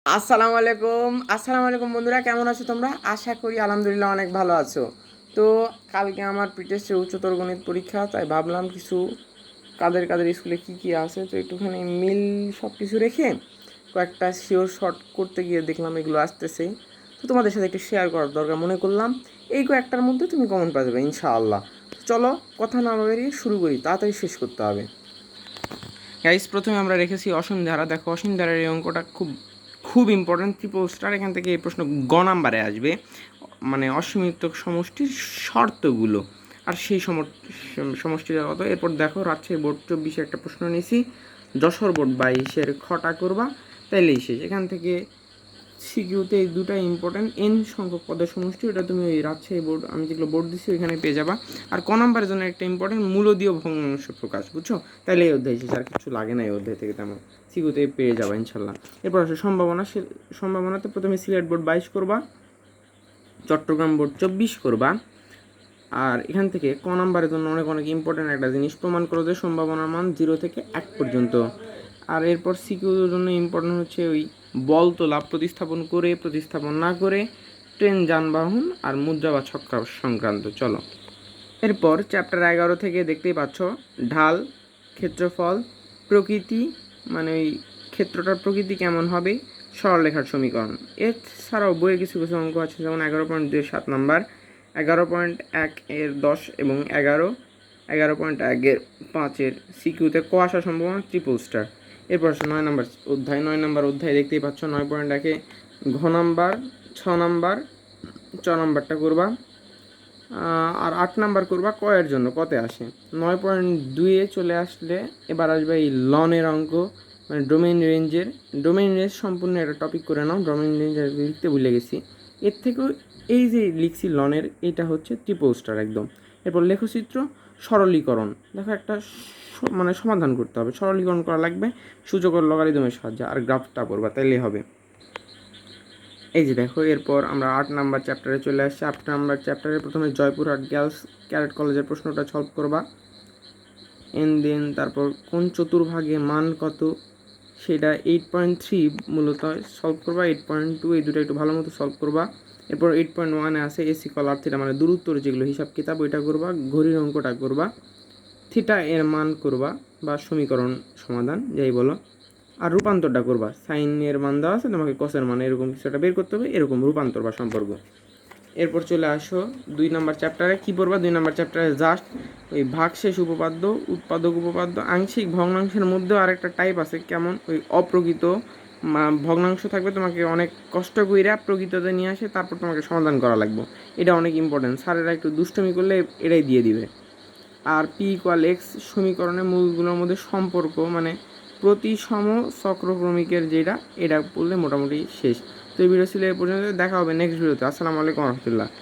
আসসালামু আলাইকুম বন্ধুরা, কেমন আছো তোমরা? আশা করি আলহামদুলিল্লাহ অনেক ভালো আছো। তো কালকে আমার পিটেস্টের উচ্চতর গণিত পরীক্ষা, তাই ভাবলাম কিছু কাদের স্কুলে কি কি আছে তো একটুখানি মিল সব কিছু রেখে কয়েকটা শিওর শর্ট করতে গিয়ে দেখলাম এগুলো আসতেছে। তো তোমাদের সাথে একটু শেয়ার করার দরকার মনে করলাম। এই কয়েকটার মধ্যে তুমি কমন পাবে যাবে ইনশাআল্লাহ। তো চলো কথা না বেরিয়ে শুরু করি, তাড়াতাড়ি শেষ করতে হবে। গাইস, প্রথমে আমরা রেখেছি অসীম ধারা। দেখো, অসীম ধারার এই অঙ্কটা খুব খুব ইম্পর্ট্যান্ট, ট্রিপল স্টার। এখান থেকে এই প্রশ্ন গ নাম্বারে আসবে, মানে অসীমিত সমষ্টির শর্তগুলো আর সেই সমষ্টিটা কত। এরপর দেখো, রাজশাহী বোর্ড 24 একটা প্রশ্ন নিয়েছি, যশোর বোর্ড 22 খটা করবা, তাইলেই শেষ। এখান থেকে সিকিউতে এই দুটাই ইম্পর্টেন্ট, এন সংখ্যক পদের সমষ্টি, এটা তুমি ওই রাজশাহী বোর্ড, আমি যেগুলো বোর্ড দিচ্ছি ওইখানে পেয়ে যাবা। আর ক নাম্বারের জন্য একটা ইম্পর্টেন্ট, মূলদীয় ভগ্নাংশ প্রকাশ, বুঝছো? তাহলে এই অধ্যায় শেষ, আর কিছু লাগে না এই অধ্যায় থেকে তেমন। সিকিউতে পেয়ে যাবা ইনশাল্লাহ। এরপর আসে সম্ভাবনা। সম্ভাবনাতে প্রথমে সিলেট বোর্ড 22 করবা, চট্টগ্রাম বোর্ড 24 করবা। আর এখান থেকে ক নাম্বারের জন্য অনেক অনেক ইম্পর্টেন্ট একটা জিনিস, প্রমাণ করো যে সম্ভাবনার মান 0 থেকে 1 পর্যন্ত। আর এরপর সিকিউর জন্য ইম্পর্টেন্ট হচ্ছে ওই বল তোলা, প্রতিস্থাপন করে, প্রতিস্থাপন না করে, ট্রেন, যানবাহন আর মুদ্রা বা ছক্কা সংক্রান্ত। চলো এরপর চ্যাপ্টার 11 থেকে দেখতেই পাচ্ছ, ঢাল, ক্ষেত্রফল, প্রকৃতি, মানে ওই ক্ষেত্রটার প্রকৃতি কেমন হবে, সরলরেখার সমীকরণ। এছাড়াও বইয়ে কিছু কিছু অঙ্ক আছে, যেমন 11.2 7 নাম্বার, 11.1 এর 10 এবং 11.1 এর 5 সিকিউতে ক আসার সম্ভাবনা ট্রিপল স্টার। এরপর আসে 9 নাম্বার অধ্যায়। 9 নাম্বার অধ্যায় দেখতেই পাচ্ছ, 9.1 ঘ নাম্বার, 6 নাম্বার, চ নাম্বারটা করবা। আর 8 নাম্বার করবা ক এর জন্য, কতে আসে 9.2 চলে আসলে এবার আসবে এই লনের অঙ্ক, মানে ডোমেইন রেঞ্জের। ডোমেইন রেঞ্জ সম্পূর্ণ একটা টপিক করে নাও, ডোমেইন রেঞ্জ লিখতে ভুলে গেছি। এর থেকেও এই যে লিখছি লনের, এটা হচ্ছে ট্রিপল স্টার একদম। এরপর লেখচিত্র, সরলীকরণ। দেখো একটা মানে সমাধান করতে হবে, সরলীকরণ করা লাগবে সূচক ও লগারিদমের সাহায্যে, আর গ্রাফটা করবা, তাইলেই হবে। এই যে দেখো, এরপর আমরা 8 নাম্বার চ্যাপ্টারে চলে আসছি। 8 নাম্বার চ্যাপ্টারে প্রথমে জয়পুরহাট গার্লস ক্যাডেট কলেজের প্রশ্নটা সলভ করবা। দেন তারপর কোন চতুর্ভাগে মান কত, সেটা 8.3 মূলত সলভ করবা। 8.2 এই দুটো একটু ভালো মতো সলভ করবা। এরপর 8.1 আছে এসি কলার থিটা, মানে দূরত্বর যেগুলো হিসাব কিতাব, ওইটা করবা। ঘড়ির অঙ্কটা করবা। থিটা এর মান করবা বা সমীকরণ সমাধান যাই বলো। আর রূপান্তরটা করবা, সাইনের মান দেওয়া আছে, তোমাকে কসের মান এরকম কিছু একটা বের করতে হবে, এরকম রূপান্তর বা সম্পর্ক। এরপর চলে আসো 2 নাম্বার চ্যাপ্টারে। কী পড়বা 2 নাম্বার চ্যাপ্টারে? জাস্ট ওই ভাগশেষ উপপাদ্য, উৎপাদক উপপাদ্য, আংশিক ভগ্নাংশের মধ্যেও আরেকটা টাইপ আছে, কেমন ওই অপ্রকৃত ভগ্নাংশ থাকবে, তোমাকে অনেক কষ্ট কইরা প্রকৃততে নিয়ে আসে, তারপর তোমাকে সমাধান করা লাগবে। এটা অনেক ইম্পর্টেন্ট, স্যারেরা একটু দুষ্টমি করলে এটাই দিয়ে দিবে। আর P=X সমীকরণের মূলগুলোর মধ্যে সম্পর্ক, মানে প্রতিসম চক্রক্রমিকের যেটা, এটা পড়লে মোটামুটি শেষ। তো এই ভিডিও ছিল এ পর্যন্ত, দেখা হবে নেক্সট ভিডিওতে। আসসালামু আলাইকুম রহমতুল্লাহ।